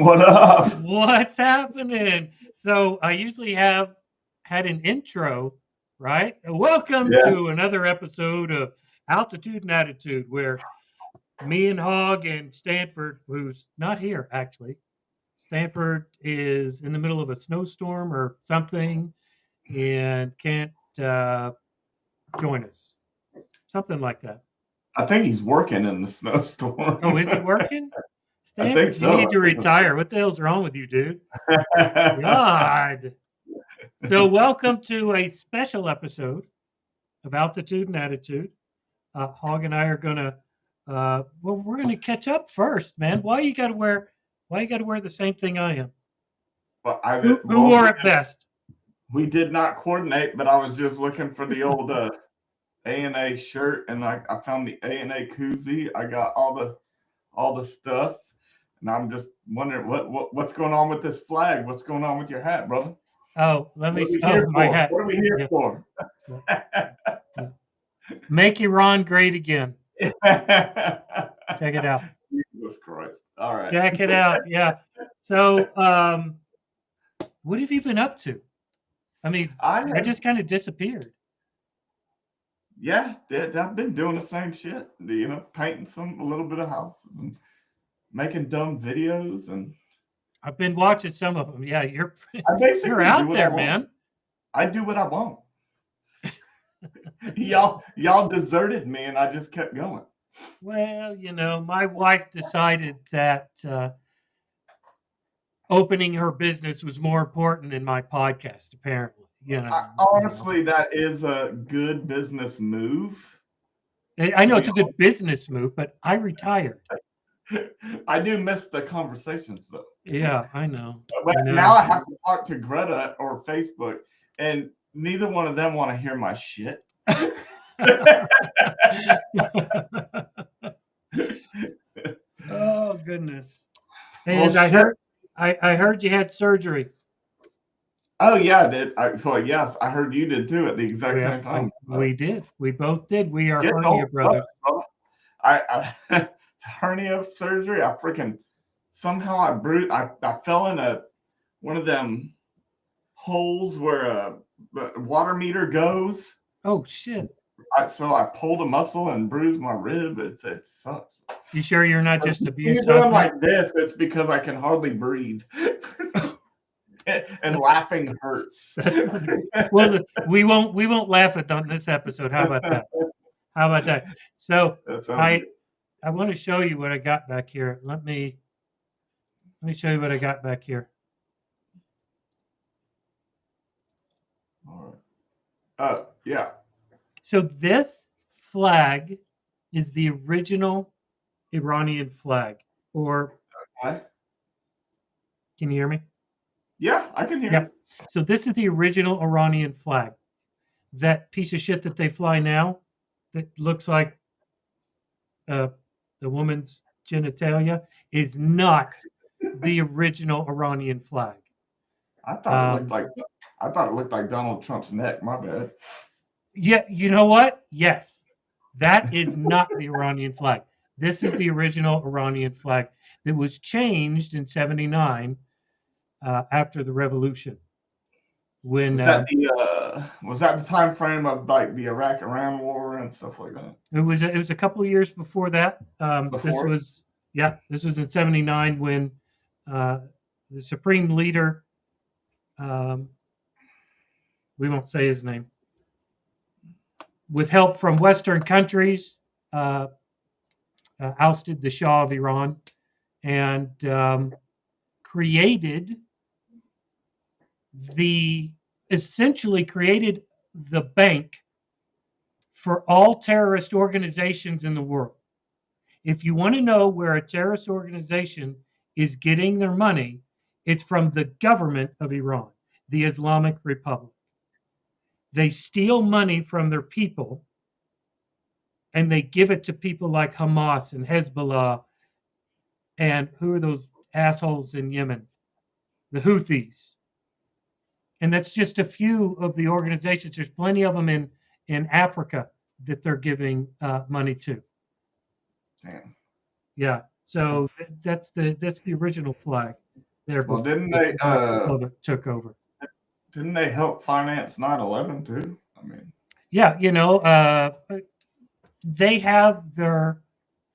What up? What's happening? So I usually had an intro, right? Welcome Yeah. to another episode of Altitude and Attitude, where me and Hog and Stanford, who's not here actually, Stanford is in the middle of a snowstorm or something and can't join us. Something like that. I think he's working in the snowstorm. Oh, is he working? I think Stanford, you so. need to retire. What the hell's wrong with you, dude? God. So, welcome to a special episode of Altitude and Attitude. Hog and I are gonna, we're gonna catch up first, man. Why you gotta wear the same thing I am? Well, Who wore it best? We did not coordinate, but I was just looking for the old A&A shirt, and I found the A&A koozie. I got all the stuff, and I'm just wondering what's going on with this flag? What's going on with your hat, brother? Oh, let me. Oh, my hat. What are we here for? Make Iran great again. Check it out. Jesus Christ! All right, check it out. Yeah. So, what have you been up to? I mean, I just kind of disappeared. Yeah, I've been doing the same shit. Painting a little bit of houses and making dumb videos, and I've been watching some of them. Yeah, you're out there, man. I do what I want. y'all deserted me, and I just kept going. Well, my wife decided that opening her business was more important than my podcast, apparently. Honestly, that is a good business move. I know it's a good business move, but I retired. I do miss the conversations, though. Yeah, I know. Now I have to talk to Greta or Facebook, and neither one of them want to hear my shit. Oh goodness! And well, I heard you had surgery. Oh yeah, I did. Yes, I heard you did too at the exact same time. We did. We both did. We are hernia brothers. I hernia surgery. I freaking somehow I fell in one of them holes where a water meter goes. Oh shit! So I pulled a muscle and bruised my rib. It sucks. You sure you're not just an abused husband? Like this, it's because I can hardly breathe. And laughing hurts. Well, we won't laugh on this episode. How about that? So I want to show you what I got back here. Let me show you what I got back here. All right. Yeah. So this flag is the original Iranian flag. Or okay. Can you hear me? Yeah, I can hear you. So this is the original Iranian flag. That piece of shit that they fly now that looks like the woman's genitalia is not the original Iranian flag. I thought it looked like Donald Trump's neck. My bad. Yeah, you know what? Yes. That is not the Iranian flag. This is the original Iranian flag that was changed in 1979 after the revolution. When was that the time frame of like the Iraq-Iran war and stuff like that? It was a couple of years before that. This was in 1979 when the supreme leader, we won't say his name, with help from Western countries, ousted the Shah of Iran and essentially created the bank for all terrorist organizations in the world. If you want to know where a terrorist organization is getting their money, it's from the government of Iran, the Islamic Republic. They steal money from their people and they give it to people like Hamas and Hezbollah. And who are those assholes in Yemen? The Houthis. And that's just a few of the organizations. There's plenty of them in Africa that they're giving money to. Damn. Yeah. So that's the original flag there Well, before the Islamic Republic took over. didn't they help finance 9/11 too? I mean, Yeah, they have their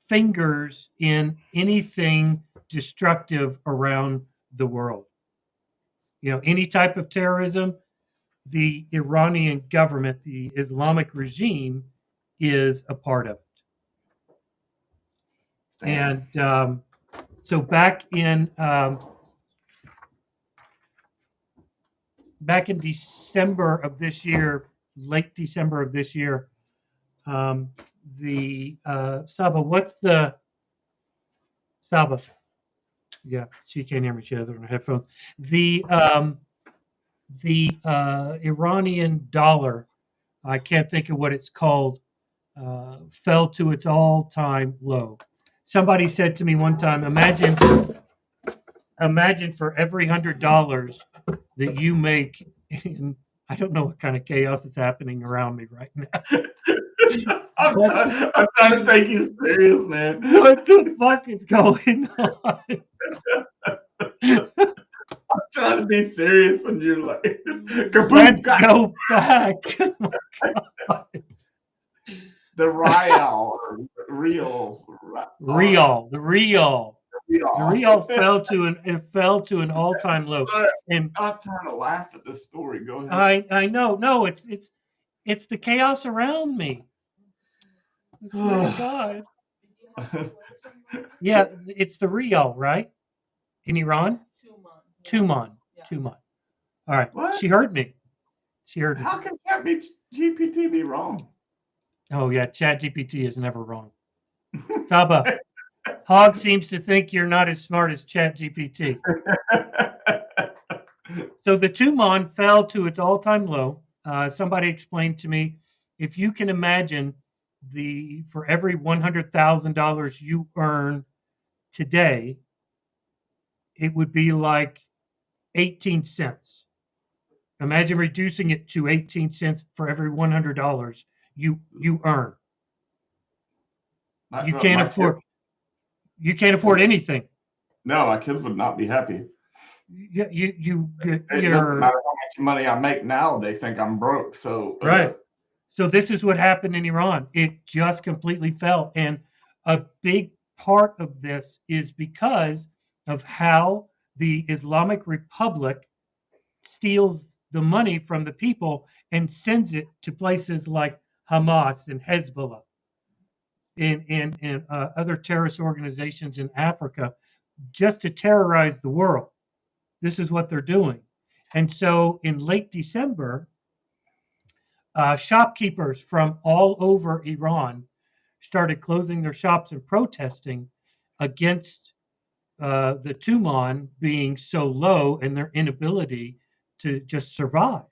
fingers in anything destructive around the world. Any type of terrorism, the Iranian government, the Islamic regime, is a part of it. damn. And so back in December of this year, late December of this year, the Saba, what's the Saba? Yeah, she can't hear me. She has her headphones. The Iranian dollar, I can't think of what it's called, fell to its all-time low. Somebody said to me one time, imagine for every $100 that you make, and I don't know what kind of chaos is happening around me right now. I'm trying to take you serious, man. What the fuck is going on? I'm trying to be serious, and you're like, kaboom, Let's God. go back. Oh The Rial, or real, Real, the Real. real fell to an all-time low. And I'm trying to laugh at this story. Go ahead. I know. No, it's the chaos around me. I swear to God. Yeah, it's the real, right? In Iran? Tuman. All right. What? She heard me. She heard me. How can GPT be wrong? Oh yeah, ChatGPT is never wrong. Saba, Hog seems to think you're not as smart as ChatGPT. So the Tuman fell to its all-time low. Somebody explained to me, if you can imagine for every $100,000 you earn today, it would be like 18 cents. Imagine reducing it to 18 cents for every $100 you earn. You can't afford anything. No, my kids would not be happy. It doesn't matter how much money I make now, they think I'm broke. So right. So this is what happened in Iran. It just completely fell. And a big part of this is because of how the Islamic Republic steals the money from the people and sends it to places like Hamas and Hezbollah and other terrorist organizations in Africa just to terrorize the world. This is what they're doing. And so in late December, shopkeepers from all over Iran started closing their shops and protesting against the Tuman being so low and their inability to just survive.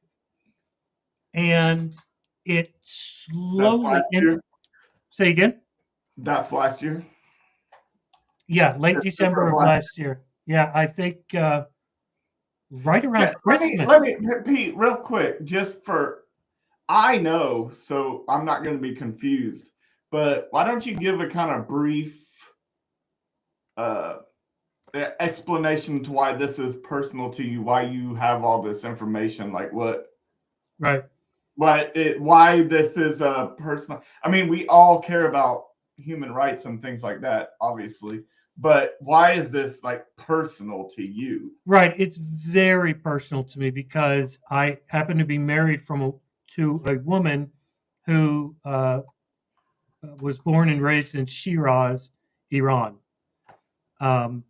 And it slowly. Say again? That's last year? Yeah, late December of last year. Yeah, I think right around Christmas. Let me, Pete, real quick, just for, I know, so I'm not going to be confused, but why don't you give a kind of brief explanation to why this is personal to you, why you have all this information, like what? Right. Why this is a personal. I mean, we all care about human rights and things like that, obviously. But why is this like personal to you? Right. It's very personal to me because I happen to be married to a woman who was born and raised in Shiraz, Iran. Her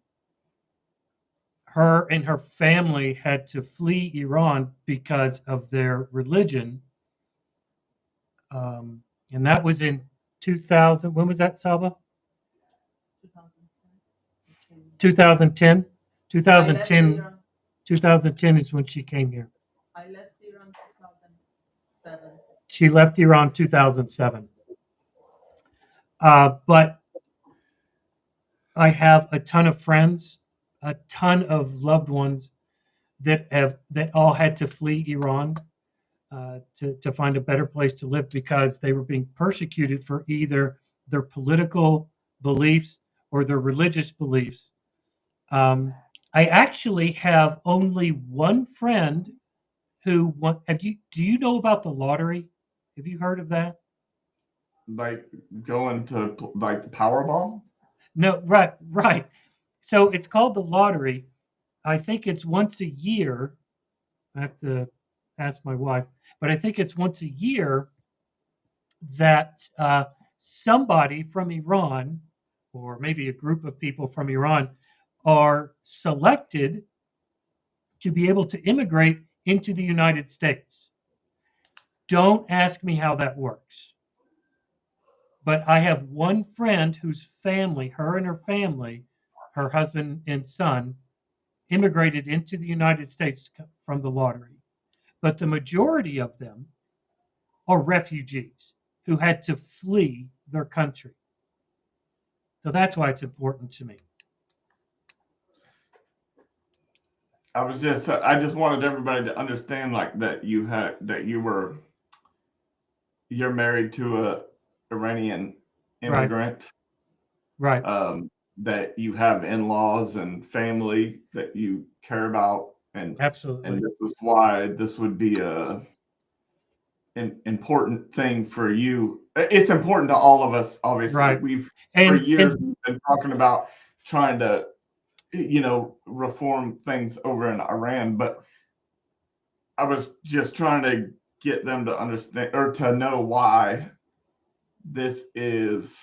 and her family had to flee Iran because of their religion. And that was in 2000. When was that, Saba? 2010. 2010 is when she came here. I left Iran 2007. She left Iran 2007. But I have a ton of friends, a ton of loved ones that all had to flee Iran to find a better place to live because they were being persecuted for either their political beliefs or their religious beliefs. I actually have only one friend who do you know about the lottery? Have you heard of that? Like going to like the Powerball? No, right. So it's called the lottery. I think it's once a year. I have to ask my wife, but I think it's once a year that somebody from Iran, or maybe a group of people from Iran, are selected to be able to immigrate into the United States. Don't ask me how that works. But I have one friend whose family, her and her family, her husband and son, immigrated into the United States from the lottery. But the majority of them are refugees who had to flee their country. So that's why it's important to me. I just wanted everybody to understand like that you're married to a Iranian immigrant. Right. That you have in-laws and family that you care about, and Absolutely. this is why this would be an important thing for you. It's important to all of us, obviously. Right. For years we've been talking about trying to, reform things over in Iran, but I was just trying to get them to understand or to know why this is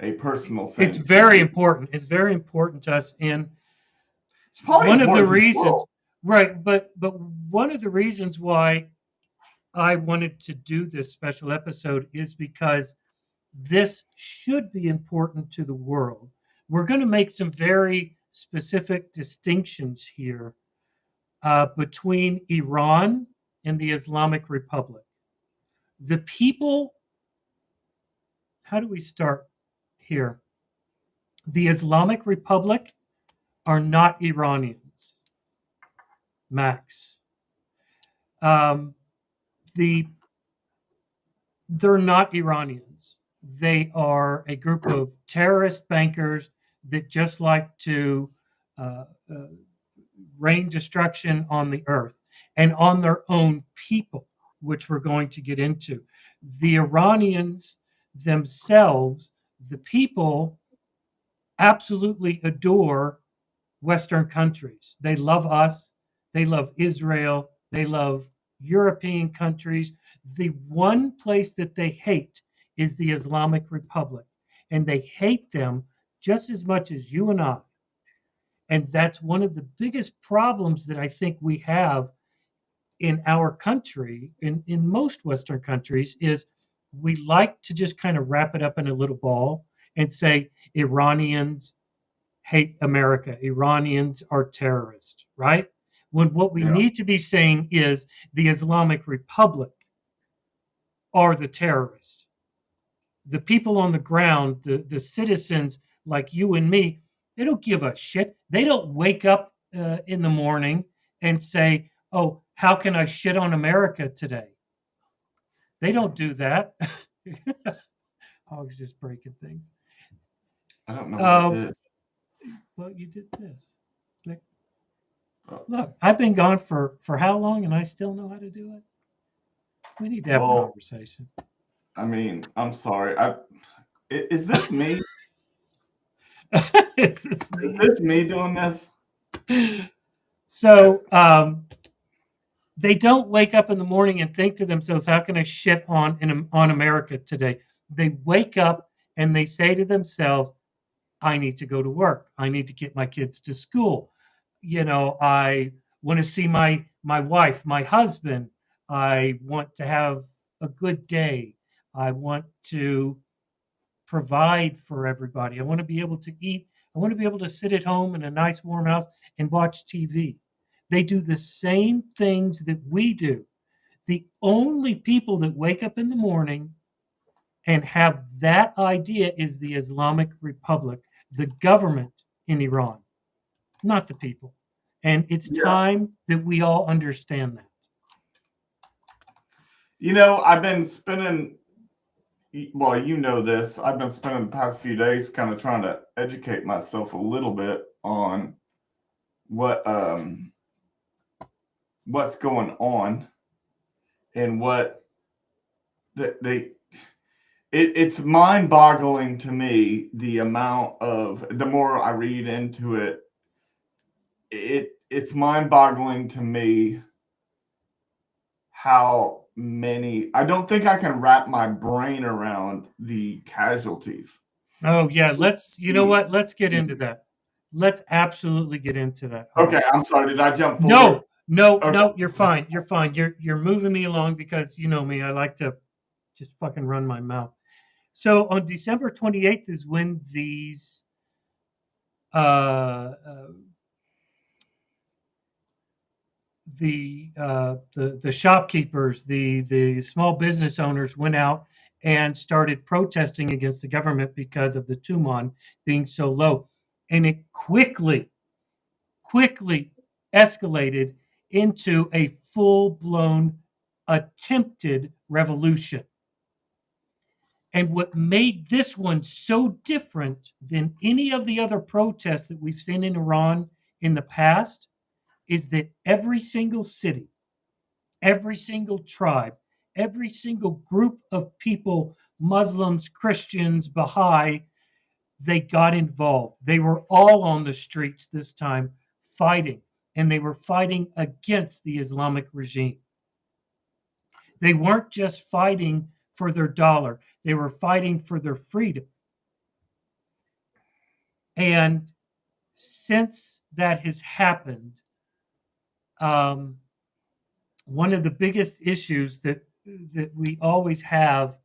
a personal thing. It's very important. It's very important to us. And it's probably one of the reasons, well. right? But one of the reasons why I wanted to do this special episode is because this should be important to the world. We're going to make some very specific distinctions here between Iran and the Islamic Republic. The people, how do we start here? The Islamic Republic are not Iranians. Max. They're not Iranians. They are a group of terrorist bankers that just like to uh, uh, rain destruction on the earth and on their own people, which we're going to get into. The Iranians themselves, the people, absolutely adore Western countries. They love us. They love Israel. They love European countries. The one place that they hate is the Islamic Republic. And they hate them just as much as you and I. And that's one of the biggest problems that I think we have in our country, in most Western countries, is we like to just kind of wrap it up in a little ball and say Iranians hate America. Iranians are terrorists, right? When what we need to be saying is the Islamic Republic are the terrorists. The people on the ground, the citizens like you and me, they don't give a shit. They don't wake up in the morning and say, oh, how can I shit on America today? They don't do that. I was just breaking things. I don't know what I did. Well, you did this. Look, I've been gone for how long, and I still know how to do it. We need to have a conversation. I mean, I'm sorry. Is this me? Is this me? Is this me doing this? So they don't wake up in the morning and think to themselves, "How can I shit on America today?" They wake up and they say to themselves, "I need to go to work. I need to get my kids to school. I want to see my wife, my husband. I want to have a good day. I want to provide for everybody. I want to be able to eat. I want to be able to sit at home in a nice warm house and watch TV." They do the same things that we do. The only people that wake up in the morning and have that idea is the Islamic Republic, the government in Iran, not the people. And it's time that we all understand that. I've been spending well, you know this. I've been spending the past few days kind of trying to educate myself a little bit on what what's going on and what it's mind-boggling to me the amount of the more I read into it, it's mind-boggling to me how many. I don't think I can wrap my brain around the casualties. Oh yeah, you know what? Let's get into that. Let's absolutely get into that. Okay, I'm sorry. Did I jump forward? No, no, Okay. no, you're fine. You're fine. You're moving me along because you know me. I like to just fucking run my mouth. So on December 28th is when these uh, uh, the shopkeepers, the small business owners went out and started protesting against the government because of the Tumon being so low, and it quickly escalated into a full-blown attempted revolution. And what made this one so different than any of the other protests that we've seen in Iran in the past is that every single city, every single tribe, every single group of people, Muslims, Christians, Baha'i, they got involved. They were all on the streets this time fighting, and they were fighting against the Islamic regime. They weren't just fighting for their dollar, they were fighting for their freedom. And since that has happened, one of the biggest issues that we always have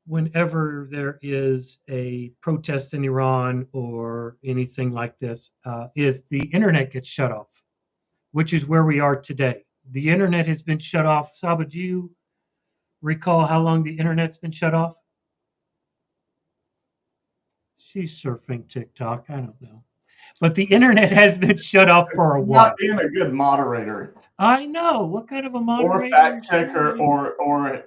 whenever there is a protest in Iran or anything like this is the internet gets shut off, which is where we are today. The internet has been shut off. Saba, do you recall how long the internet's been shut off? She's surfing TikTok. I don't know. But the internet has been shut off for a while. Not being a good moderator. I know. What kind of a moderator? Or fact checker or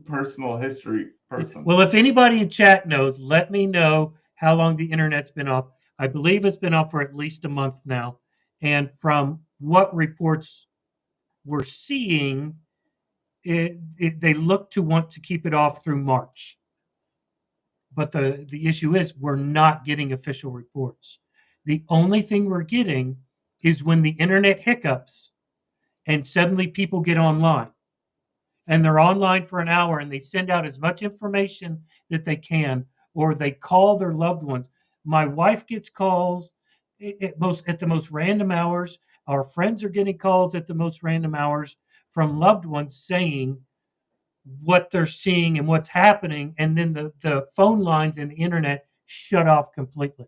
personal history person. Well, if anybody in chat knows, let me know how long the internet's been off. I believe it's been off for at least a month now. And from what reports we're seeing, they look to want to keep it off through March. But the issue is we're not getting official reports. The only thing we're getting is when the internet hiccups and suddenly people get online. And they're online for an hour and they send out as much information that they can, or they call their loved ones. My wife gets calls at the most random hours. Our friends are getting calls at the most random hours from loved ones saying what they're seeing and what's happening, and then the phone lines and the internet shut off completely.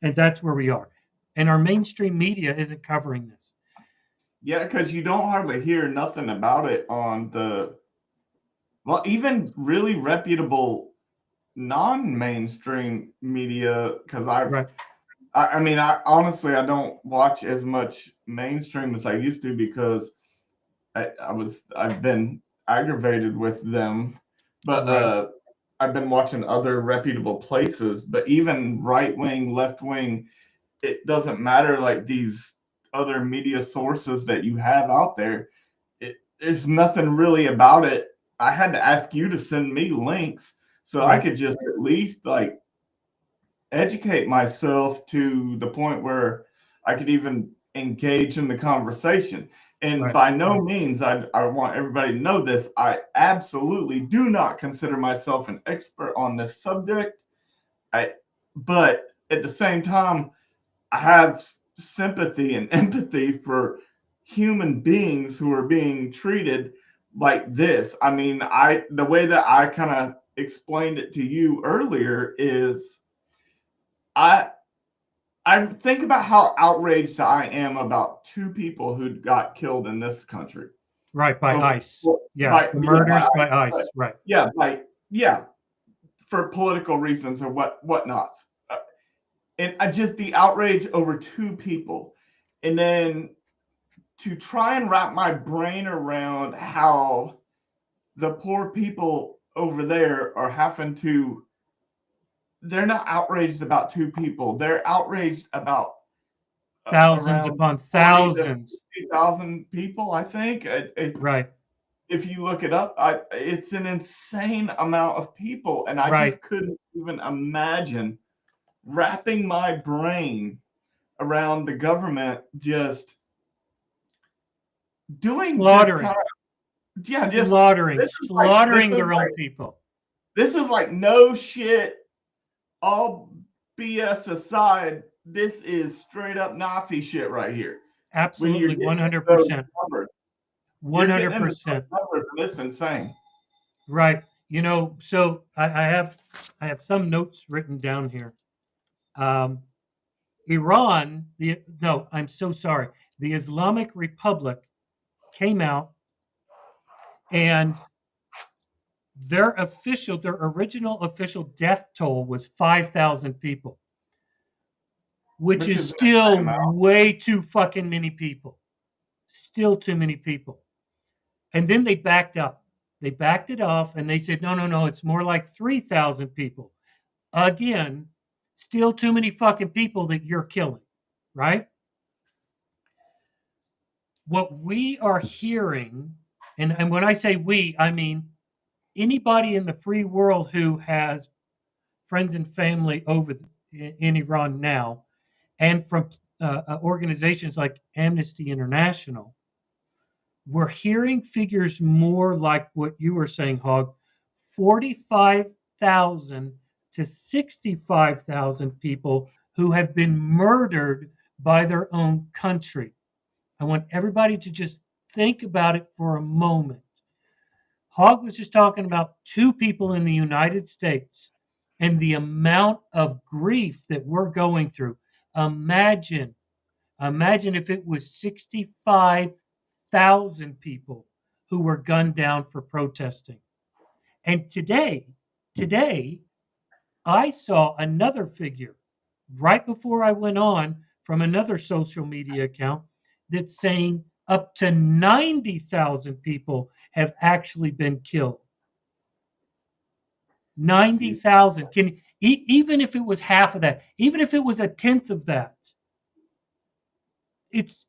And that's where we are. And our mainstream media isn't covering this. Yeah, because you don't hardly hear nothing about it on even really reputable non-mainstream media. Because I honestly, I don't watch as much mainstream as I used to because I've been aggravated with them. But I've been watching other reputable places. But even right-wing, left-wing, it doesn't matter. Like these other media sources that you have out there, there's nothing really about it. I had to ask you to send me links so I could just at least like educate myself to the point where I could even engage in the conversation. And by no means, I want everybody to know this, I absolutely do not consider myself an expert on this subject. But at the same time, I have sympathy and empathy for human beings who are being treated like this. I mean, the way that I kind of explained it to you earlier is I think about how outraged I am about two people who got killed in this country. Right, by ICE. Murders by ICE. Right. Yeah, for political reasons or whatnot. And the outrage over two people. And then to try and wrap my brain around how the poor people over there are having to. They're not outraged about two people. They're outraged about Thousands around upon 40 to thousands. 50,000 people, I think. Right. If you look it up, it's an insane amount of people, and I Right. just couldn't even imagine wrapping my brain around the government just doing this Slaughtering. kind of Slaughtering their own like people. this is like no shit, all BS aside. This is straight up Nazi shit right here. Absolutely, 100%. You're getting into those 100%. numbers, and it's insane. Right. You know, so I have some notes written down here. Iran, I'm so sorry. The Islamic Republic came out, and their original official death toll was 5,000 people, which is still way too fucking many people. Still too many people. And then they backed up. They backed it off and they said, no, it's more like 3,000 people. Again, still too many fucking people that you're killing, right? What we are hearing, and when I say we, I mean anybody in the free world who has friends and family in Iran now, and from organizations like Amnesty International, we're hearing figures more like what you were saying, Hog, 45,000 to 65,000 people who have been murdered by their own country. I want everybody to just think about it for a moment. Hog was just talking about two people in the United States and the amount of grief that we're going through. Imagine if it was 65,000 people who were gunned down for protesting. And today, I saw another figure right before I went on from another social media account that's saying up to 90,000 people have actually been killed. 90,000. Even if it was half of that, even if it was a tenth of that, it's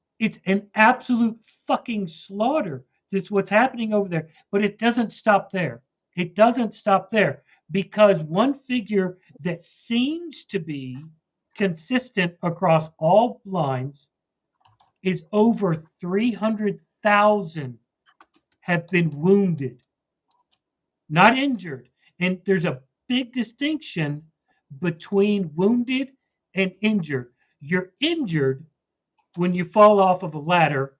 an absolute fucking slaughter. That's what's happening over there. But it doesn't stop there. It doesn't stop there, because one figure that seems to be consistent across all lines is over 300,000 have been wounded, not injured. And there's a big distinction between wounded and injured. You're injured when you fall off of a ladder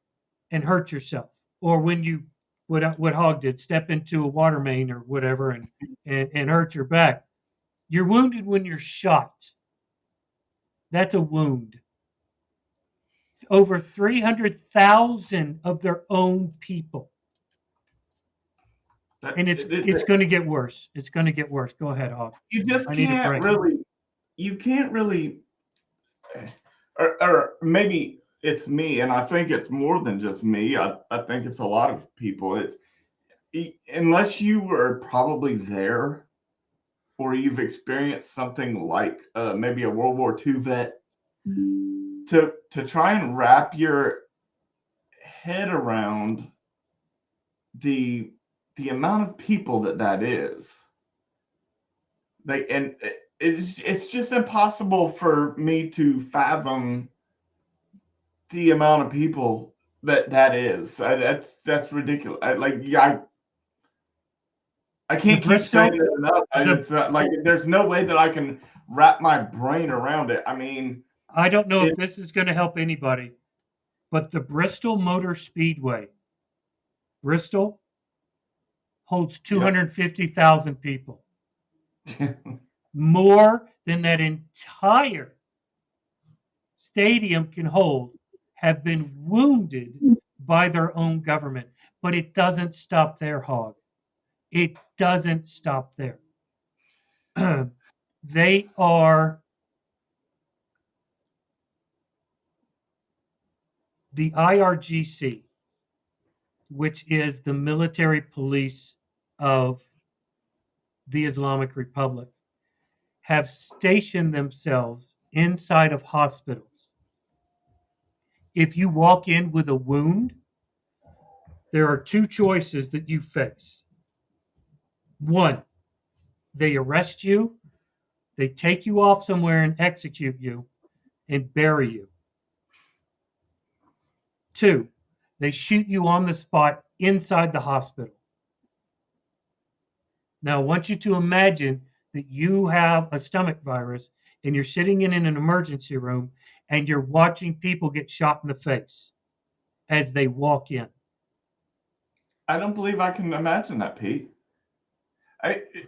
and hurt yourself, or when you, what Hog did, step into a water main or whatever and hurt your back. You're wounded when you're shot. That's a wound. Over 300,000 of their own people. And it's going to get worse. It's going to get worse. Go ahead, Hog. You just can't really, or maybe it's me, and I think it's more than just me. I think it's a lot of people. Unless you were probably there, or you've experienced something like maybe a World War II vet, to try and wrap your head around the amount of people that is. It's just impossible for me to fathom the amount of people that is. That's ridiculous. I can't keep saying it enough. It's like there's no way that I can wrap my brain around it. I mean, I don't know if this is going to help anybody, but the Bristol Motor Speedway, Bristol, holds 250,000 people. More than that entire stadium can hold have been wounded by their own government. But it doesn't stop there, Hog. It doesn't stop there. They are the IRGC, which is the military police of the Islamic Republic have stationed themselves inside of hospitals. If you walk in with a wound, there are two choices that you face. One, they arrest you, they take you off somewhere and execute you and bury you. Two, they shoot you on the spot inside the hospital. Now, I want you to imagine that you have a stomach virus and you're sitting in an emergency room and you're watching people get shot in the face as they walk in. I don't believe I can imagine that, Pete.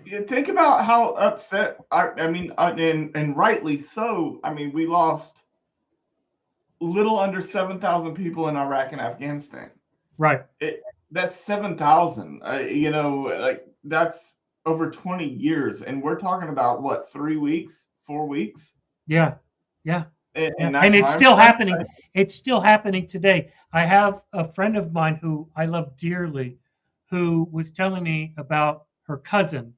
You think about how upset. And rightly so. I mean, we lost little under 7,000 people in Iraq and Afghanistan. Right. That's 7,000. Like that's over 20 years, and we're talking about what, 3 weeks, 4 weeks? Yeah, yeah. And it's still happening. It's still happening today. I have a friend of mine who I love dearly, who was telling me about her cousin,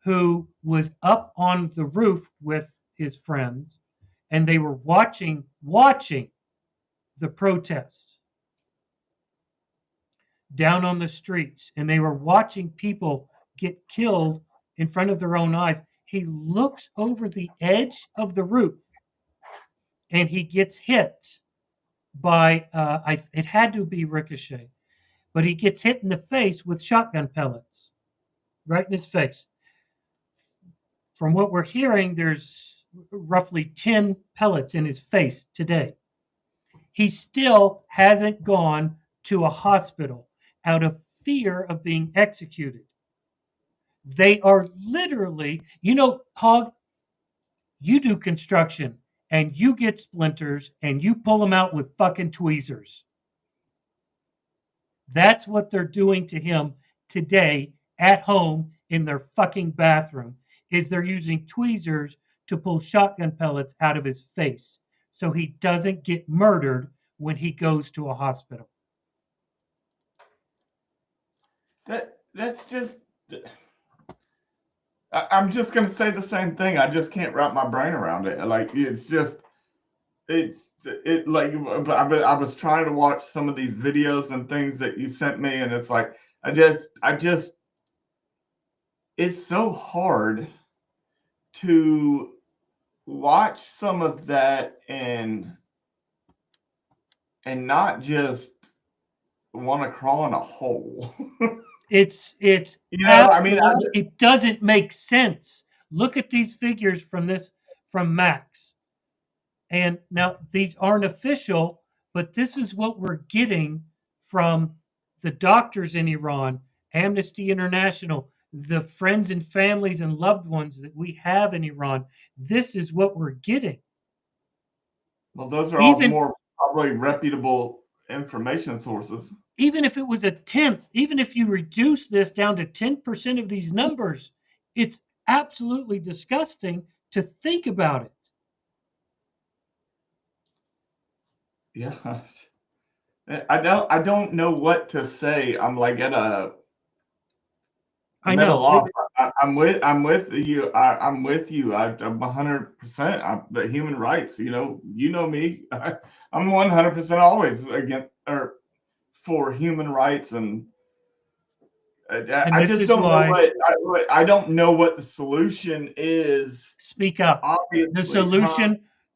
who was up on the roof with his friends, and they were watching the protests down on the streets, and they were watching people get killed in front of their own eyes. He looks over the edge of the roof and he gets hit by it had to be ricochet, but he gets hit in the face with shotgun pellets right in his face. From what we're hearing, there's roughly 10 pellets in his face today. He still hasn't gone to a hospital out of fear of being executed. They are literally, Hog, you do construction and you get splinters and you pull them out with fucking tweezers. That's what they're doing to him today at home in their fucking bathroom, is they're using tweezers to pull shotgun pellets out of his face so he doesn't get murdered when he goes to a hospital. That's just. I'm just gonna say the same thing. I just can't wrap my brain around it. Like I was trying to watch some of these videos and things that you sent me, and it's like I just it's so hard to watch some of that and not just want to crawl in a hole. It's it doesn't make sense. Look at these figures from Max. And now these aren't official, but this is what we're getting from the doctors in Iran, Amnesty International, the friends and families and loved ones that we have in Iran. This is what we're getting. Well, those are all more probably reputable information sources. Even if it was a tenth, even if you reduce this down to 10% of these numbers, it's absolutely disgusting to think about it. Yeah. I don't know what to say. I'm like at a loss. I'm with you. I'm with you. I'm 100%. But human rights, you know me. I'm 100% always against or for human rights, and I just don't know I don't know what the solution is. Speak up. Obviously,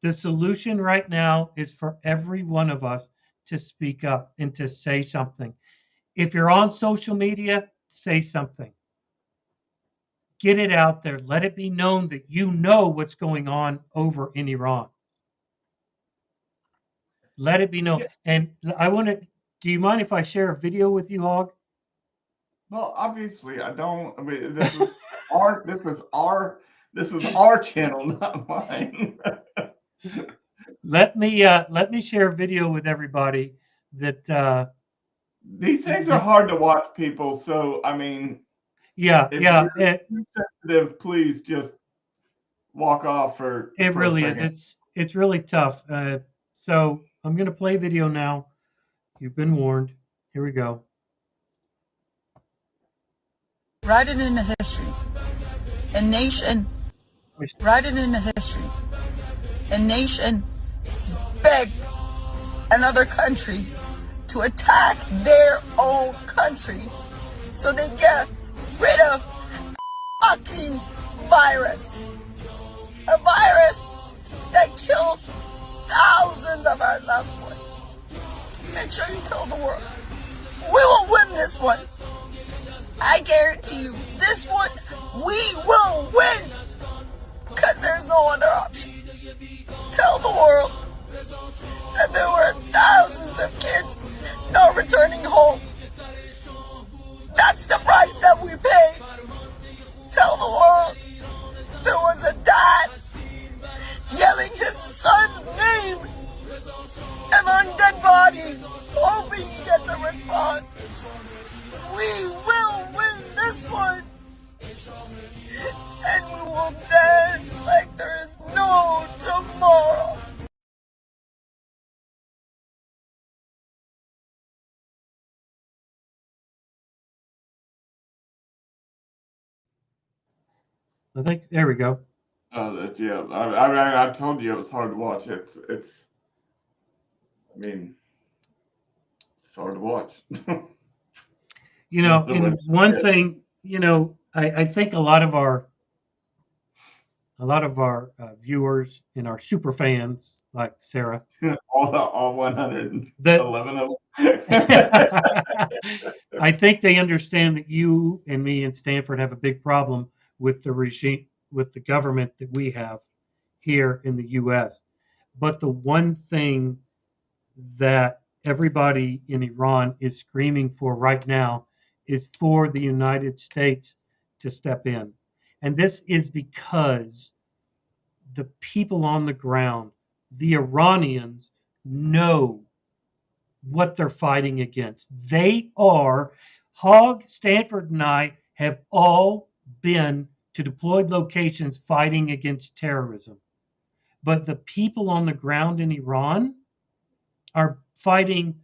the solution right now is for every one of us to speak up and to say something. If you're on social media, say something. Get it out there. Let it be known that you know what's going on over in Iran. Let it be known. Yeah. And do you mind if I share a video with you, Hog? Well, obviously I don't. I mean, this is our channel, not mine. Let me share a video with everybody that these things are hard to watch, people. So I mean, if you're sensitive, please just walk off it really is. It's really tough. So I'm going to play video now. You've been warned. Here we go. Write it in the history. A nation, write it in the history. A nation begged another country to attack their own country so they get rid of fucking virus. A virus that killed thousands of our loved ones. Make sure you tell the world. We will win this one. I guarantee you, this one, we will win. Because there's no other option. Tell the world that there were thousands of kids not returning home. That's the price that we paid. Tell the world there was a dad yelling his son's name among dead bodies, hoping he gets a response. We will win this one. And we will dance like there is no tomorrow. I think there we go. Oh, yeah. I told you it was hard to watch. It's. I mean, it's hard to watch. You know, and one thing, you know, I think a lot of our viewers and our super fans like Sarah, all 111 of them. I think they understand that you and me and Stanford have a big problem with the regime, with the government that we have here in the U.S. But the one thing that everybody in Iran is screaming for right now is for the United States to step in. And this is because the people on the ground, the Iranians, know what they're fighting against. They are, Hogg, Stanford, and I have all been to deployed locations fighting against terrorism. But the people on the ground in Iran are fighting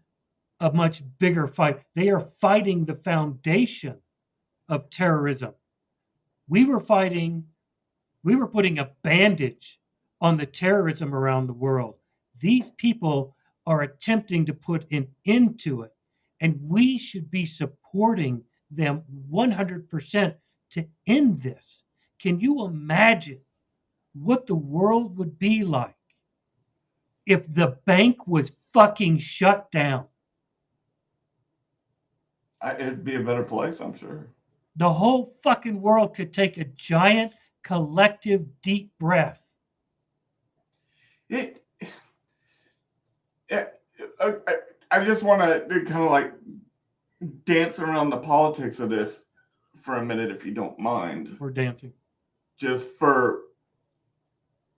a much bigger fight. They are fighting the foundation of terrorism. We were putting a bandage on the terrorism around the world. These people are attempting to put an end to it, and we should be supporting them 100% to end this. Can you imagine what the world would be like if the bank was fucking shut down? It'd be a better place, I'm sure. The whole fucking world could take a giant collective deep breath. I just want to kind of like dance around the politics of this for a minute, if you don't mind. We're dancing.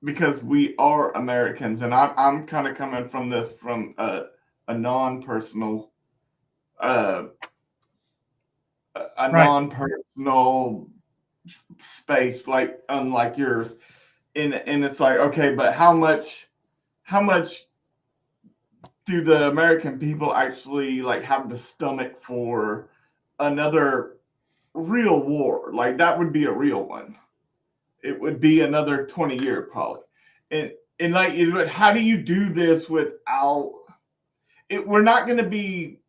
Because we are Americans, and I'm kind of coming from this from a non-personal, non-personal space, like unlike yours, and it's like, okay, but how much do the American people actually like have the stomach for another real war? Like that would be a real one. It would be another 20-year probably. And like, how do you do this without it? We're not going to be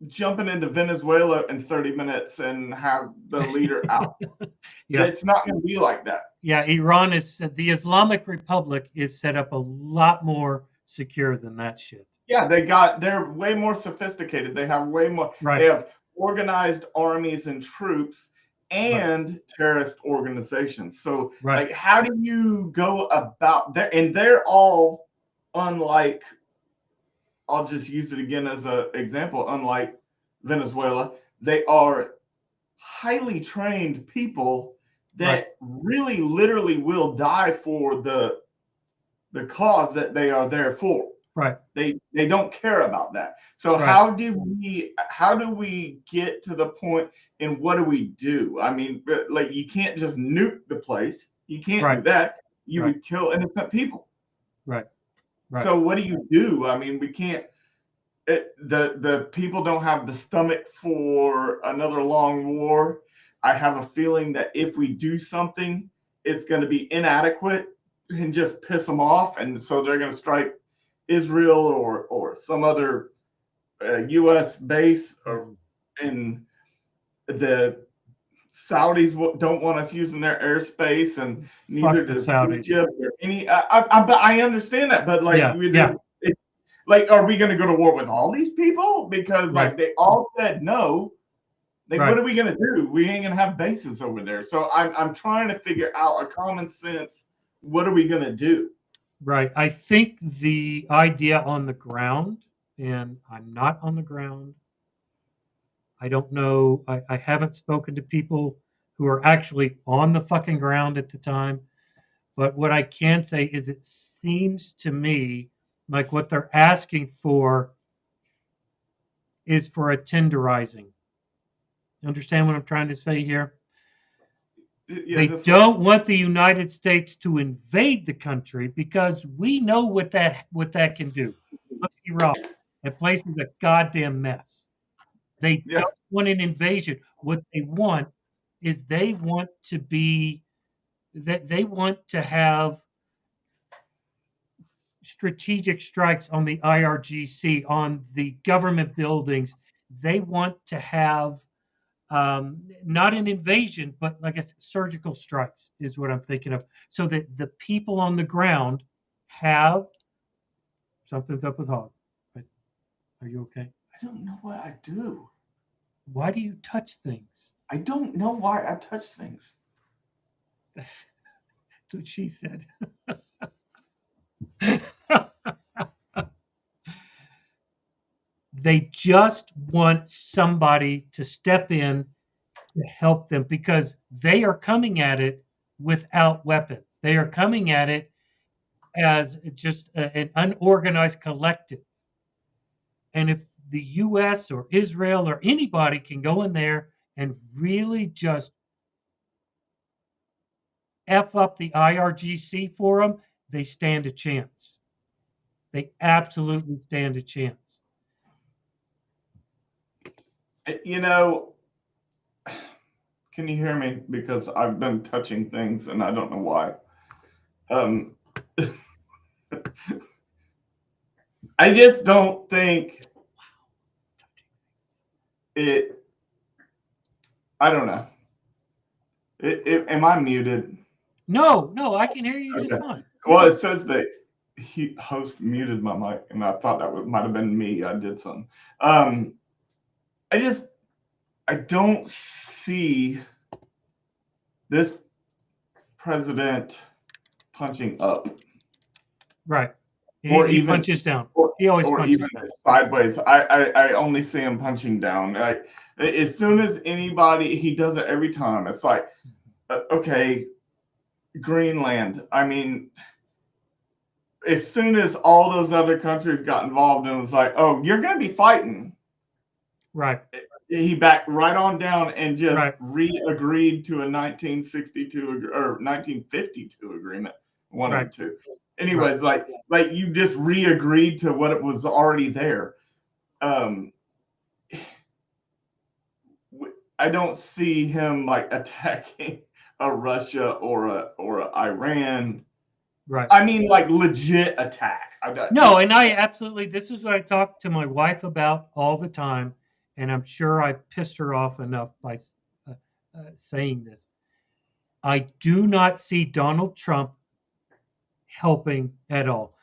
jumping into Venezuela in 30 minutes and have the leader out. Yeah. It's not going to be like that. Yeah, the Islamic Republic is set up a lot more secure than that shit. Yeah, they're way more sophisticated. They have way more, They have organized armies and troops and terrorist organizations. So like, how do you go about that? And they're all, unlike, I'll just use it again as an example, unlike Venezuela, they are highly trained people that really literally will die for the cause that they are there for. Right. They don't care about that. So how do we get to the point, and what do we do? I mean, like, you can't just nuke the place. You can't do that. You would kill innocent people. Right. So what do you do? I mean, we can't. The people don't have the stomach for another long war. I have a feeling that if we do something, it's going to be inadequate and just piss them off, and so they're going to strike Israel or some other U.S. base, or in the Saudis don't want us using their airspace, and neither does Egypt or any. I understand that, but like, like, are we going to go to war with all these people because like they all said no? Like, what are we going to do? We ain't going to have bases over there. So I'm trying to figure out a common sense. What are we going to do? Right. I think the idea on the ground, and I'm not on the ground. I don't know. I haven't spoken to people who are actually on the fucking ground at the time. But what I can say is it seems to me like what they're asking for is for a tenderizing. Understand what I'm trying to say here? They don't want the United States to invade the country because we know what that can do. Let's be wrong. That place is a goddamn mess. They don't want an invasion. What they want is they want to have strategic strikes on the IRGC, on the government buildings. They want to have not an invasion, but like I said, surgical strikes is what I'm thinking of, so that the people on the ground have something's up with Hog. Are you okay? I don't know what I do. Why do you touch things? I don't know why I touch things. That's what she said. They just want somebody to step in to help them because they are coming at it without weapons. They are coming at it as just an unorganized collective. And if the U.S. or Israel or anybody can go in there and really just F up the IRGC for them, they stand a chance. They absolutely stand a chance. You know, can you hear me? Because I've been touching things and I don't know why. I just don't think it. I don't know. Am I muted? No, I can hear you just fine. Well, it says that host muted my mic, and I thought that might have been me. I did something. I don't see this president punching up. Right. He punches down. He always punches down. Sideways. I only see him punching down. As soon as anybody, he does it every time. It's like, okay, Greenland. I mean, as soon as all those other countries got involved and it was like, oh, you're going to be fighting. Right. He backed right on down and just re-agreed to a 1962 or 1952 agreement. One and two. Anyways, like you just re-agreed to what it was already there. I don't see him like attacking a Russia or a Iran. Right. I mean, like legit attack. No, and I absolutely. This is what I talk to my wife about all the time, and I'm sure I've pissed her off enough by saying this. I do not see Donald Trump helping at all,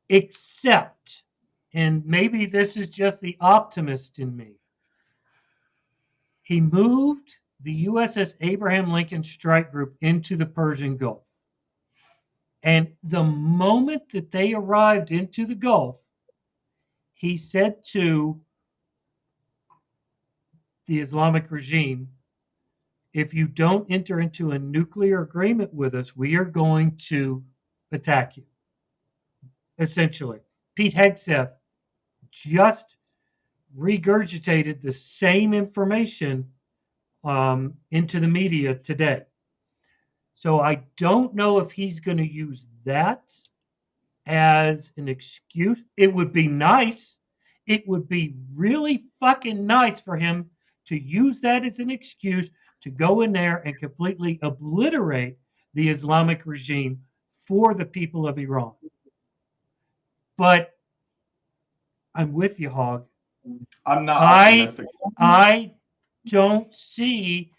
except, and maybe this is just the optimist in me, he moved the USS Abraham Lincoln Strike Group into the Persian Gulf. And the moment that they arrived into the Gulf, he said to the Islamic regime, if you don't enter into a nuclear agreement with us, we are going to attack you. Essentially, Pete Hegseth just regurgitated the same information into the media today. So I don't know if he's going to use that as an excuse. It would be nice. It would be really fucking nice for him to use that as an excuse to go in there and completely obliterate the Islamic regime for the people of Iran. But I'm with you, Hog. I'm not I optimistic. I don't see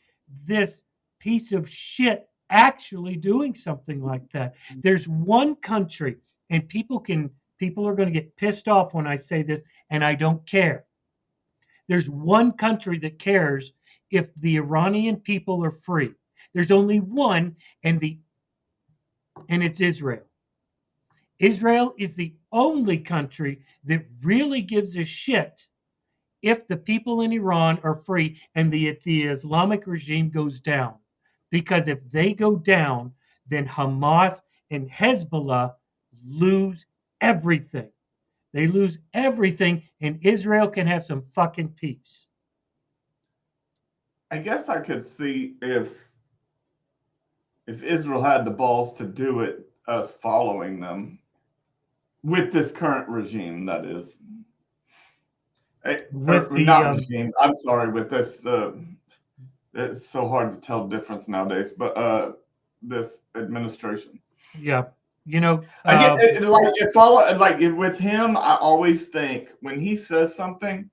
this piece of shit actually doing something like that. There's one country, and people are going to get pissed off when I say this, and I don't care. There's one country that cares if the Iranian people are free. There's only one, and it's Israel. Israel is the only country that really gives a shit if the people in Iran are free and the Islamic regime goes down. Because if they go down, then Hamas and Hezbollah lose everything. They lose everything, and Israel can have some fucking peace. I guess I could see if Israel had the balls to do it, us following them with this current regime, that is. Regime. I'm sorry, with this. It's so hard to tell the difference nowadays, but this administration. Yeah, you know, I get with him. I always think when he says something,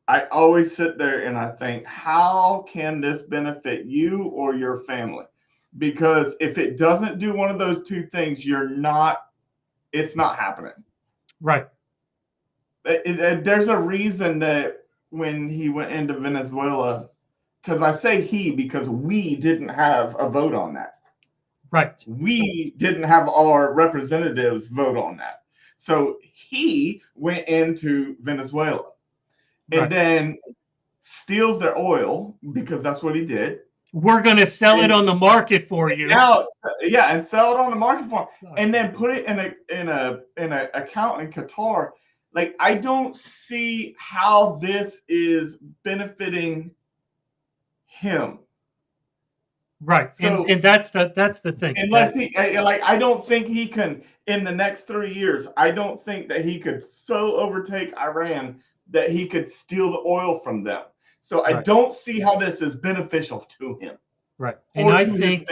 I always sit there and I think, how can this benefit you or your family? Because if it doesn't do one of those two things, it's not happening. Right. There's a reason that when he went into Venezuela, because I say he because we didn't have a vote on that. Right. We didn't have our representatives vote on that. So he went into Venezuela and then steals their oil because that's what he did. We're going to sell it on the market for you. Now, yeah, and sell it on the market for him, and then put it in a account in Qatar. Like, I don't see how this is benefiting him. Right. So, and that's the thing. Unless I don't think he can, in the next 3 years, I don't think that he could so overtake Iran that he could steal the oil from them. So I don't see how this is beneficial to him. Right. And I think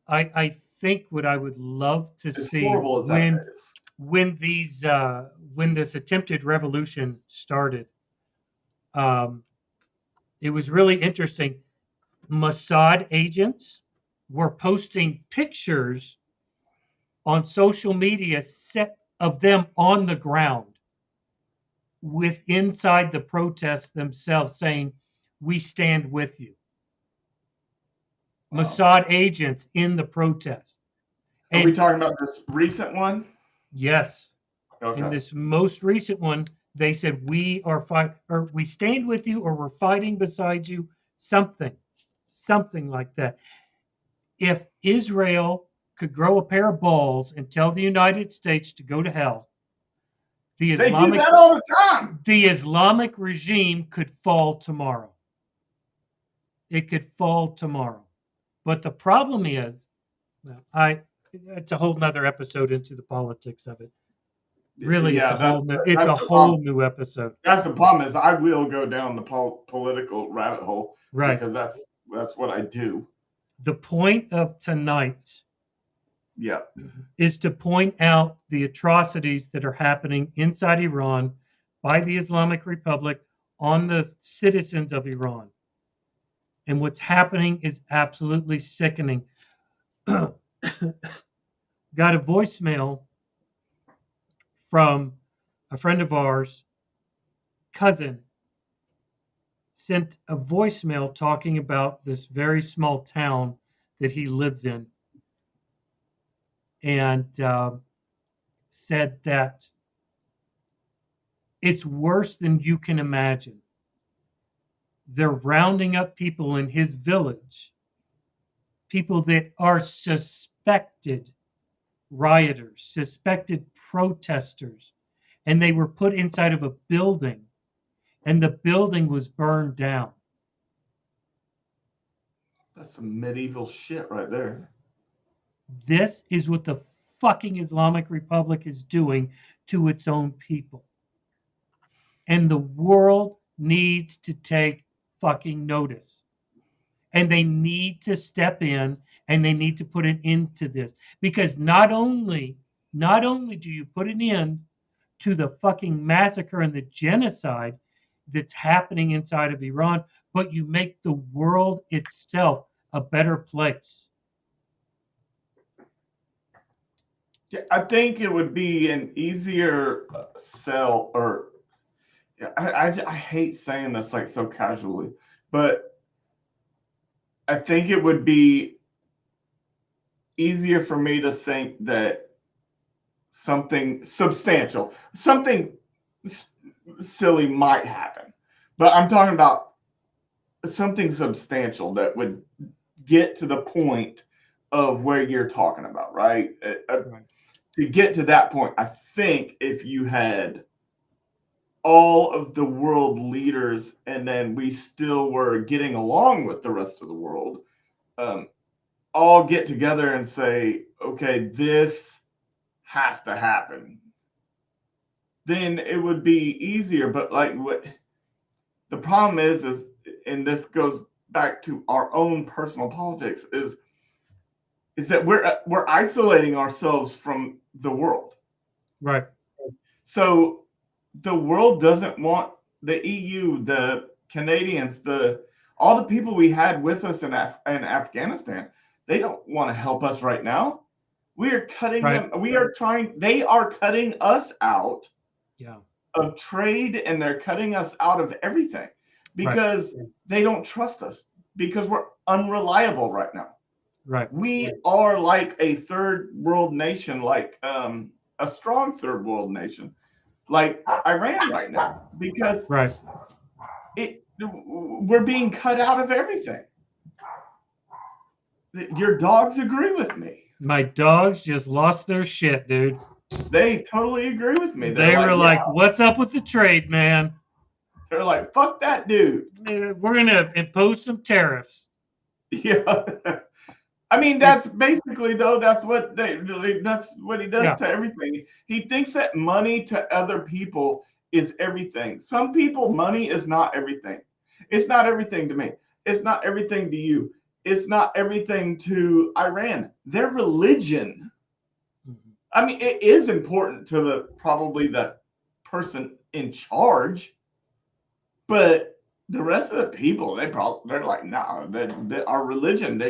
I think what I would love to see when this attempted revolution started, it was really interesting. Mossad agents were posting pictures on social media of them on the ground with inside the protests themselves saying, "We stand with you." Wow. Mossad agents in the protest. Are we talking about this recent one? Yes. Okay. In this most recent one, they said, we stand with you, or we're fighting beside you, something like that. If Israel could grow a pair of balls and tell the United States to go to hell, they do that all the time. The Islamic regime could fall tomorrow. It could fall tomorrow. But the problem is, it's a whole nother episode into the politics of it. Really, it's a whole new episode. That's the problem, is I will go down the political rabbit hole, right? Because that's what I do. The point of tonight, is to point out the atrocities that are happening inside Iran by the Islamic Republic on the citizens of Iran. And what's happening is absolutely sickening. Got a voicemail from a friend of ours, cousin, sent a voicemail talking about this very small town that he lives in, and said that it's worse than you can imagine. They're rounding up people in his village, people that are suspected rioters, suspected protesters, and they were put inside of a building, and the building was burned down. That's some medieval shit right there. This is what the fucking Islamic Republic is doing to its own people. And the world needs to take fucking notice. And they need to step in and they need to put an end to this. Because not only do you put an end to the fucking massacre and the genocide that's happening inside of Iran, but you make the world itself a better place. Yeah, I think it would be an easier sell, or I hate saying this like so casually, but I think it would be easier for me to think that something substantial, something silly might happen. But I'm talking about something substantial that would get to the point of where you're talking about, right? Right. To get to that point, I think if you had all of the world leaders and then we still were getting along with the rest of the world, all get together and say, okay, this has to happen, then it would be easier. But like what the problem is, and this goes back to our own personal politics, is that we're isolating ourselves from the world. Right. So the world doesn't want the EU, the Canadians, all the people we had with us in Afghanistan. They don't want to help us right now. We are cutting Right. them. They are cutting us out Yeah. of trade, and they're cutting us out of everything because they don't trust us, because we're unreliable right now. Right. We are like a third world nation, like a strong third world nation, like Iran right now, because we're being cut out of everything. Your dogs agree with me. My dogs just lost their shit, dude. They totally agree with me. They were like, what's up with the trade, man? They're like, fuck that dude. We're going to impose some tariffs. Yeah. I mean, that's basically, though, that's what he does to everything. He thinks that money to other people is everything. Some people, money is not everything. It's not everything to me. It's not everything to you. It's not everything to Iran. Their religion. I mean, it is important to probably the person in charge, but the rest of the people, they're like, nah, our religion,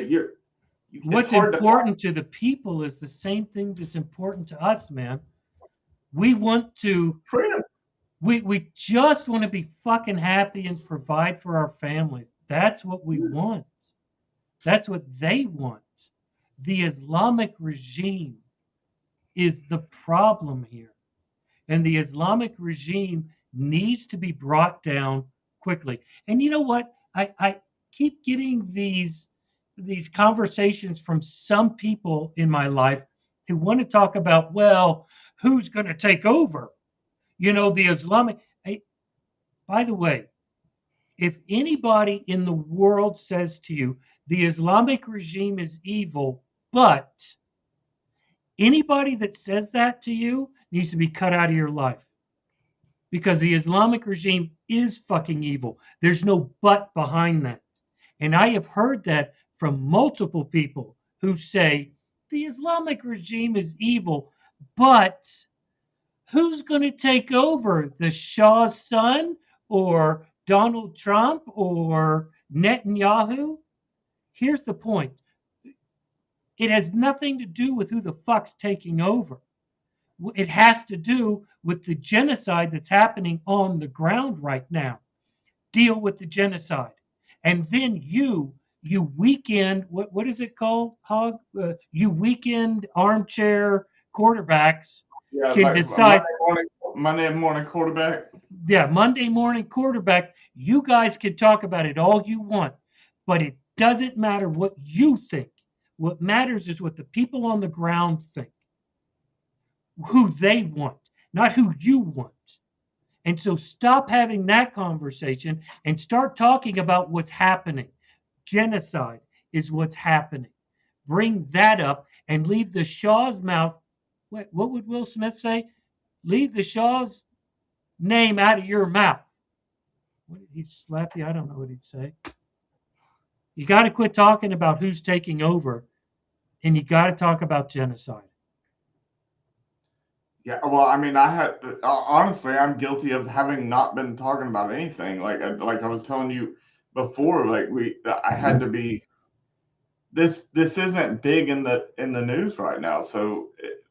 what's important to the people is the same thing that's important to us, man. We want to freedom. We just want to be fucking happy and provide for our families. That's what we want. That's what they want. The Islamic regime is the problem here. And the Islamic regime needs to be brought down quickly. And you know what? I keep getting these conversations from some people in my life who want to talk about, well, who's going to take over? You know, the Islamic. By the way, if anybody in the world says to you, the Islamic regime is evil, but anybody that says that to you needs to be cut out of your life. Because the Islamic regime is fucking evil. There's no but behind that. And I have heard that from multiple people who say, the Islamic regime is evil, but who's going to take over? The Shah's son or Donald Trump or Netanyahu? Here's the point. It has nothing to do with who the fuck's taking over. It has to do with the genocide that's happening on the ground right now. Deal with the genocide. And then you weekend, what is it called, Hog? You weekend armchair quarterbacks can like decide. Monday morning quarterback. Yeah, Monday morning quarterback. You guys can talk about it all you want, but it doesn't matter what you think. What matters is what the people on the ground think. Who they want, not who you want. And so stop having that conversation and start talking about what's happening. Genocide is what's happening. Bring that up and leave the Shah's mouth. What would Will Smith say? Leave the Shah's name out of your mouth. What did he slap you? I don't know what he'd say. You got to quit talking about who's taking over, and you got to talk about genocide. Yeah, well, I mean, honestly, I'm guilty of having not been talking about anything. Like I was telling you before, I had to be. This isn't big in the news right now. So,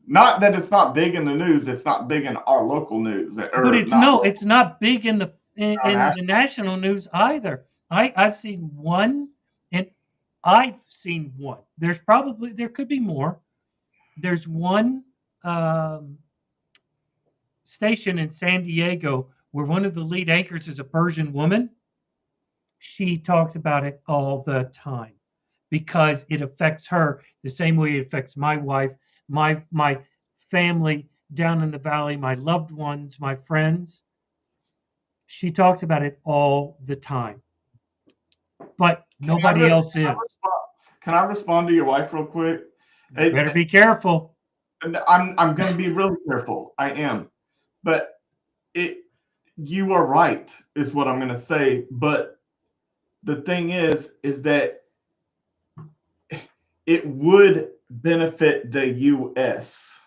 not that it's not big in the news, it's not big in our local news, But it's not big in the national news either. I've seen one, and I've seen one. There could be more. There's one station in San Diego where one of the lead anchors is a Persian woman. She talks about it all the time because it affects her the same way it affects my wife, my family down in the valley, my loved ones, my friends. She talks about it all the time, but nobody else is. Can I respond to your wife real quick? Better be careful. I'm going to be really careful. I am, but you are right, is what I'm going to say. But the thing is that it would benefit the U.S.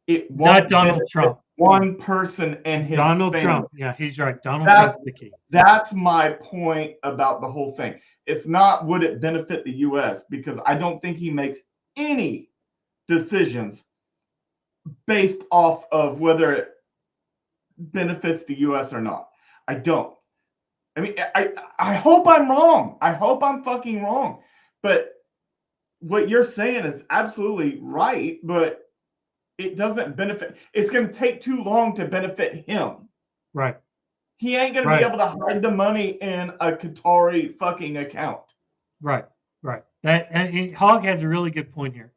It won't not Donald Trump. One person and his Donald family. Trump. Yeah, he's right. Trump's the key. That's my point about the whole thing. It's not would it benefit the U.S. because I don't think he makes any decisions based off of whether it benefits the U.S. or not. I don't. I mean, I hope I'm wrong. I hope I'm fucking wrong. But what you're saying is absolutely right, but it doesn't benefit. It's going to take too long to benefit him. Right. He ain't going to be able to hide the money in a Qatari fucking account. Right. Hogg has a really good point here.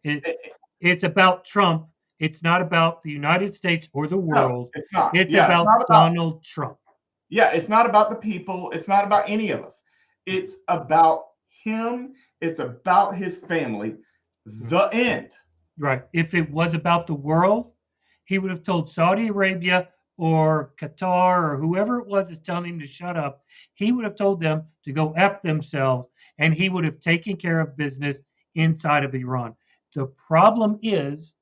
It's about Trump. It's not about the United States or the world. No, it's not. It's about Donald Trump. Yeah, it's not about the people. It's not about any of us. It's about him. It's about his family. The end. Right. If it was about the world, he would have told Saudi Arabia or Qatar or whoever it was is telling him to shut up. He would have told them to go F themselves, and he would have taken care of business inside of Iran. The problem is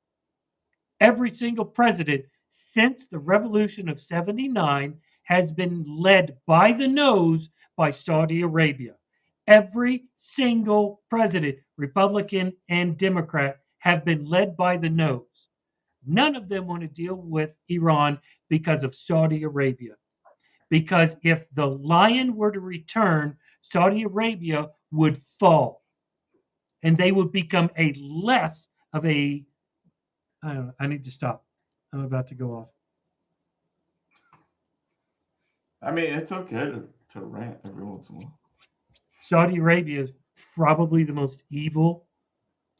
every single president since the revolution of 79 has been led by the nose by Saudi Arabia. Every single president, Republican and Democrat, have been led by the nose. None of them want to deal with Iran because of Saudi Arabia. Because if the lion were to return, Saudi Arabia would fall. And they would become a less of a... I don't know. I need to stop. I'm about to go off. I mean, it's okay to rant every once in a while. Saudi Arabia is probably the most evil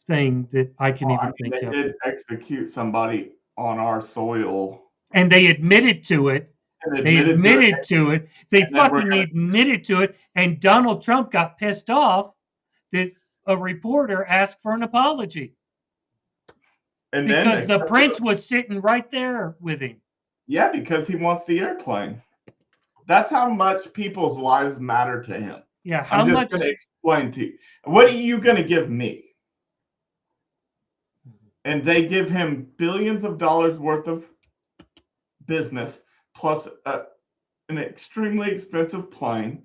thing that I can think of. They did execute somebody on our soil. And they admitted to it. They admitted to it. They fucking admitted to it. And Donald Trump got pissed off that a reporter asked for an apology. And because the prince was sitting right there with him. Yeah, because he wants the airplane. That's how much people's lives matter to him. Yeah, I'm just going to explain to you. What are you going to give me? And they give him billions of dollars worth of business plus an extremely expensive plane.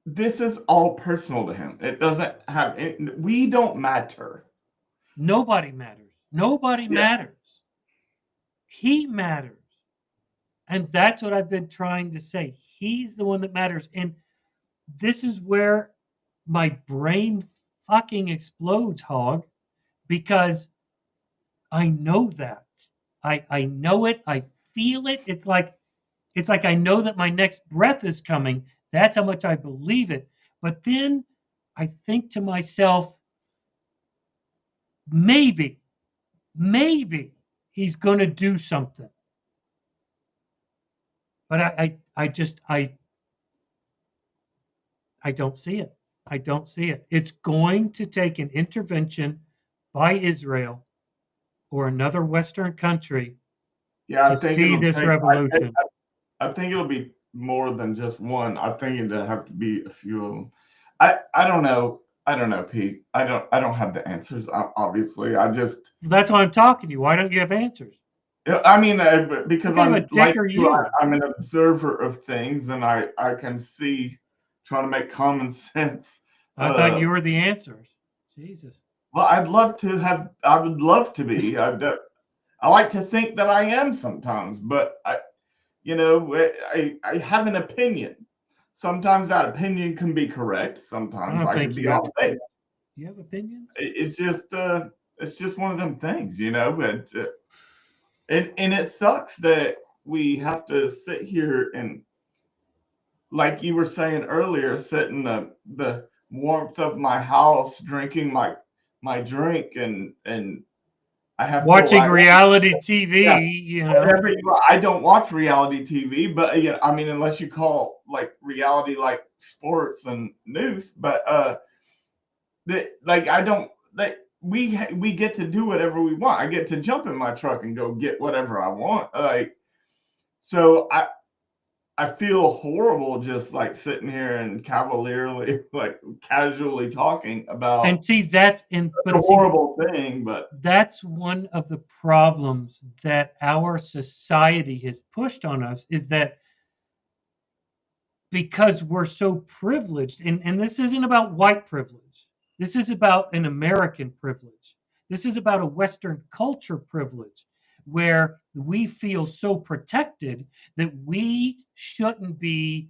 This is all personal to him. It doesn't have we don't matter. Nobody matters. Nobody matters. He matters. And that's what I've been trying to say. He's the one that matters. And this is where my brain fucking explodes, Hog, because I know that. I know it. I feel it. It's like I know that my next breath is coming. That's how much I believe it. But then I think to myself, maybe he's going to do something. But I don't see it. I don't see it. It's going to take an intervention by Israel or another Western country to see this revolution. I think it'll be more than just one. I think it'd have to be a few of them. I don't know. I don't know, Pete. I don't have the answers. Obviously, I just. That's why I'm talking to you. Why don't you have answers? I mean, because What kind of a I'm dick like are you, you? I'm an observer of things, and I can see, trying to make common sense. I thought you were the answers. Jesus. Well, I'd love to have. I would love to be. I like to think that I am sometimes, but I have an opinion. Sometimes that opinion can be correct. I Sometimes don't I think can be you have. off base. You have opinions? It's just one of them things, But and it sucks that we have to sit here and, like you were saying earlier, sit in the warmth of my house, drinking my drink, and I have Watching reality TV, yeah, whatever I don't watch reality TV, but I mean, unless you call like reality like sports and news, but I don't like we get to do whatever we want. I get to jump in my truck and go get whatever I want. So I feel horrible just like sitting here and cavalierly, like casually talking about. and see that's a horrible thing, but that's one of the problems that our society has pushed on us, is that because we're so privileged, and this isn't about white privilege, this is about an American privilege, this is about a Western culture privilege, where we feel so protected that we shouldn't be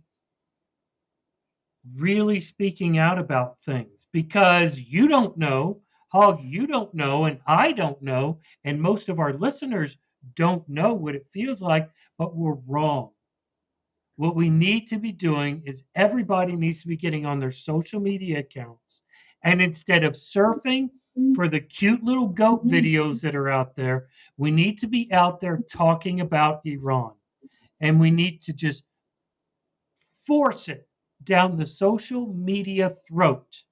really speaking out about things, because you don't know, Hog, you don't know, and I don't know, and most of our listeners don't know what it feels like, but we're wrong. What we need to be doing is everybody needs to be getting on their social media accounts, and instead of surfing for the cute little goat videos that are out there, we need to be out there talking about Iran, and we need to just force it down the social media throat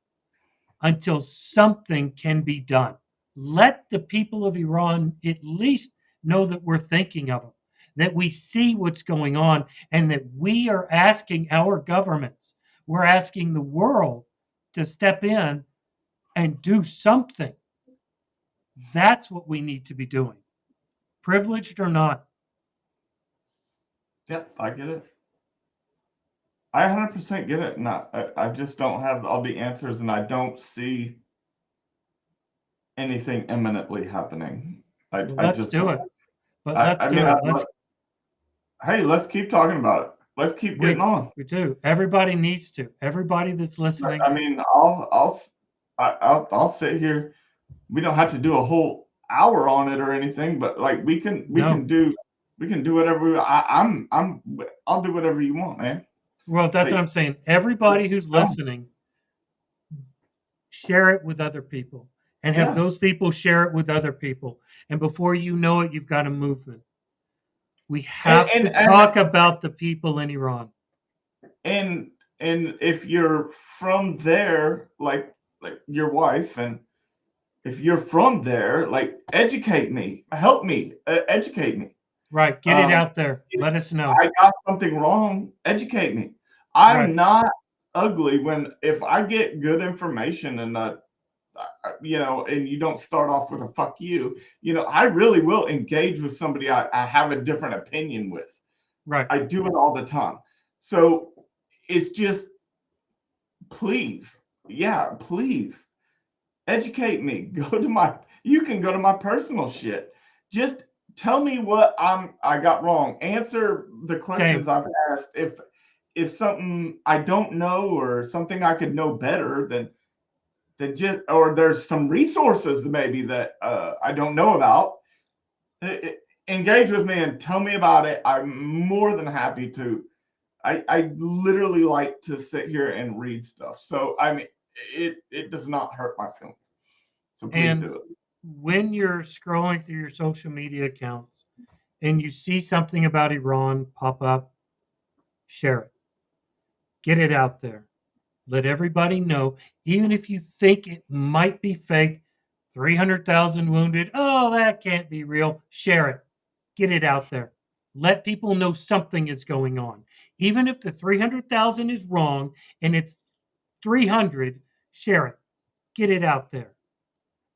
until something can be done. Let the people of Iran at least know that we're thinking of them, that we see what's going on, and that we are asking our governments, we're asking the world to step in and do something. That's what we need to be doing, privileged or not. Yep, I get it. I 100% get it. I just don't have all the answers, and I don't see anything imminently happening. Let's do it. But let's do it. Hey, let's keep talking about it. Let's keep getting on. We do. Everybody needs to. Everybody that's listening. I mean, I'll sit here. We don't have to do a whole hour on it or anything, but like we can do whatever I'll do whatever you want, man. Well, that's what I'm saying. Everybody who's listening, share it with other people, and have those people share it with other people. And before you know it, you've got a movement. We have to talk about the people in Iran. And if you're from there, like your wife, and if you're from there, like educate me, help me, educate me. Right. Get it out there. Let us know. I got something wrong. Educate me. I'm not ugly if I get good information and and you don't start off with a fuck you, I really will engage with somebody I have a different opinion with. Right. I do it all the time. So it's just, please educate me. You can go to my personal shit. Just tell me what I got wrong. Answer the questions I've asked. If something I don't know or something I could know better, then or there's some resources maybe that I don't know about, engage with me and tell me about it. I'm more than happy to. I literally like to sit here and read stuff. So I mean, it does not hurt my feelings. So please do it. When you're scrolling through your social media accounts and you see something about Iran pop up, share it. Get it out there. Let everybody know, even if you think it might be fake, 300,000 wounded, oh, that can't be real. Share it. Get it out there. Let people know something is going on. Even if the 300,000 is wrong and it's 300, share it. Get it out there.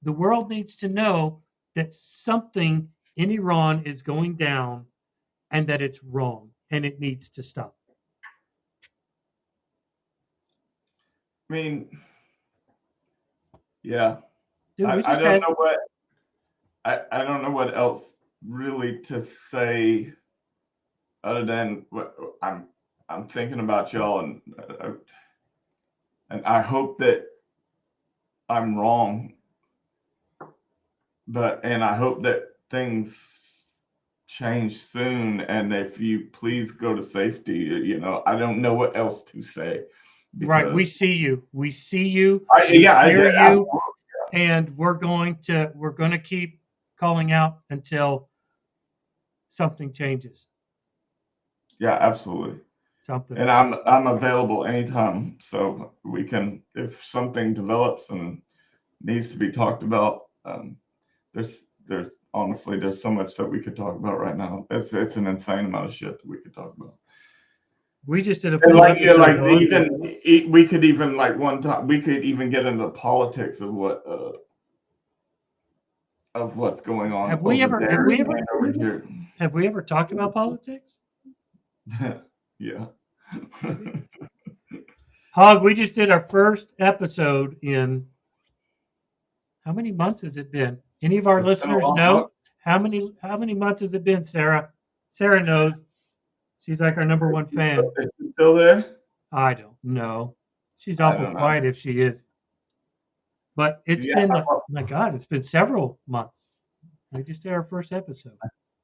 The world needs to know that something in Iran is going down and that it's wrong and it needs to stop. I mean, yeah. Dude, we I just don't had know what I don't know what else really to say other than what I'm thinking about y'all, and I hope that I'm wrong, and I hope that things change soon. And if you please go to safety, you know, I don't know what else to say. right. We see you. We see you. I hear did. you, and we're going to keep calling out until something changes. Yeah, absolutely. Something. And I'm available anytime, so we can, if something develops and needs to be talked about. There's honestly there's so much that we could talk about right now. It's an insane amount of shit that we could talk about. We just did a And full like episode. we could even like one time we could even get into politics of what's going on. Have we ever over here? have we ever talked about politics? Yeah. Hog, we just did our first episode in how many months has it been? Any of our It's been a listeners long know how many months has it been, Sarah? Sarah knows. She's like our number one fan. Is she still there? I don't know. She's I awful don't know. quiet if she is. But it's Yeah, been like, oh my God, it's been several months. We just did our first episode.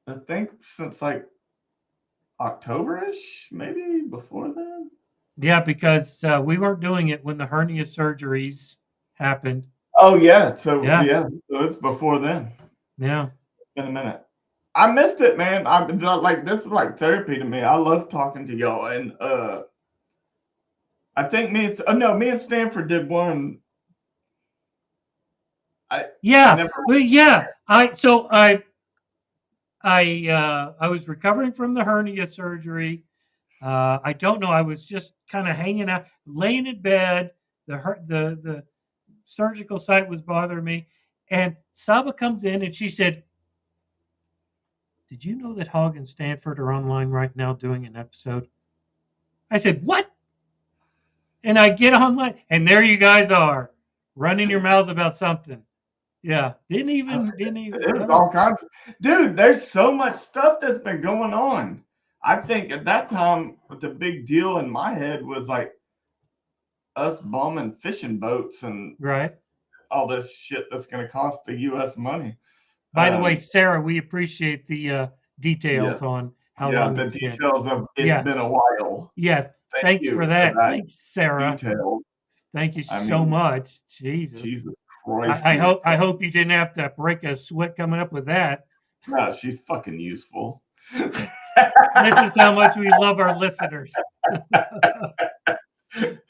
I think since like October-ish, maybe before then. Yeah, because we weren't doing it when the hernia surgeries happened. Oh yeah, so Yeah. so it's before then. Yeah. It's been a minute. I missed it, man. I've been like, this is like therapy to me. I love talking to y'all, and I think me and Stanford did one. Yeah. I was recovering from the hernia surgery. I don't know. I was just kind of hanging out, laying in bed. The surgical site was bothering me, and Saba comes in and she said, "Did you know that Hogg and Stanford are online right now doing an episode?" I said, "What?" And I get online, and there you guys are, running your mouths about something. Yeah, didn't even. There's all kinds. Dude, there's so much stuff that's been going on. I think at that time, the big deal in my head was like us bombing fishing boats and Right. all this shit that's going to cost the U.S. money. By the way, Sarah, we appreciate the details on how long the it's details been. of it's been a while. Yeah, thanks for that. Thanks, Sarah. Detail. Thank you so much. Jesus Christ. I hope you didn't have to break a sweat coming up with that. No, she's fucking useful. This is how much we love our listeners.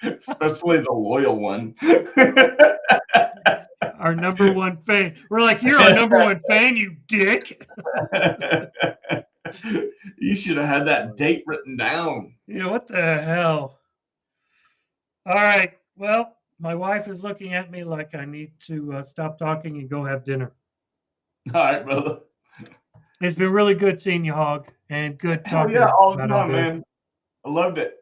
Especially the loyal one. Our number one fan. We're like, you're our number one fan, you dick. You should have had that date written down. Yeah, what the hell? All right. Well, my wife is looking at me like I need to stop talking and go have dinner. All right, brother. It's been really good seeing you, Hog, and good talking all the about time, all this. man. I loved it.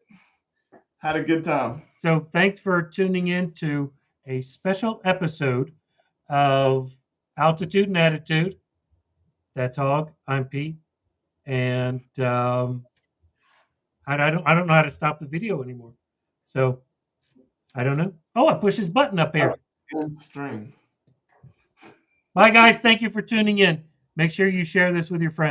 Had a good time. So thanks for tuning in to a special episode of Altitude and Attitude. That's Hog. I'm Pete, and I don't know how to stop the video anymore. So I don't know. Oh, I push his button up here. String. Bye, guys. Thank you for tuning in. Make sure you share this with your friends.